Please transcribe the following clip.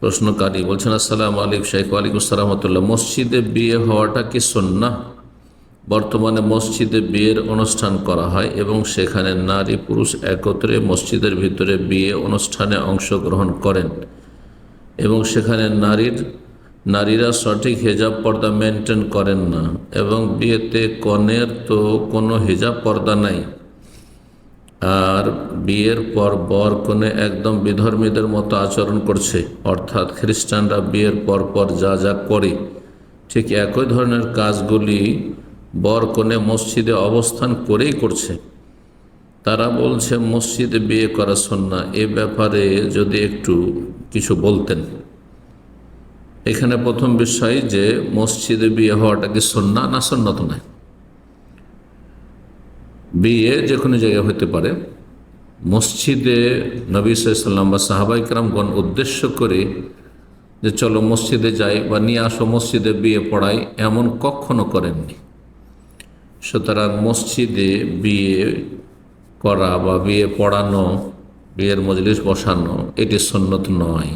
প্রশ্নকারী বলছেন, আসসালামু আলাইকুম শেখ। ওয়ালাইকুম আসসালাম রহমতুল্লাহ। মসজিদে বিয়ে হওয়াটা কি সুন্নাহ? বর্তমানে মসজিদে বিয়ের অনুষ্ঠান করা হয় এবং সেখানে নারী পুরুষ একত্রে মসজিদের ভিতরে বিয়ে অনুষ্ঠানে অংশগ্রহণ করেন এবং সেখানে নারীরা সঠিক হিজাব পর্দা মেনটেন করেন না এবং বিয়েতে কনের তো কোনো হিজাব পর্দা নাই, আর বিয়ের পর বর কনে একদম বিধর্মীদের মতো আচরণ করছে, অর্থাৎ খ্রিস্টানরা বিয়ের পর পর যা যা করে ঠিক একই ধরনের কাজগুলি বর কনে মসজিদে অবস্থান করেই করছে। তারা বলছে মসজিদে বিয়ে করা সুন্নাহ। এ ব্যাপারে যদি একটু কিছু বলতেন। এখানে প্রথম বিষয় যে মসজিদে বিয়ে হওয়াটা কি সুন্নাহ না সুন্নাত নয়। বিয়ে যে কোনো জায়গায় হতে পারে। মসজিদে নবী সাল্লাল্লাহু আলাইহি ওয়াসাল্লাম বা সাহাবায়ে কেরামগণ উদ্দেশ্য করে যে চলো মসজিদে যাই বা নিয়ে আসো মসজিদে বিয়ে পড়াই, এমন কখনো করেননি। সুতরাং মসজিদে বিয়ে করা বা বিয়ে পড়ানো, বিয়ের মজলিস বসানো, এটি সুন্নত নয়।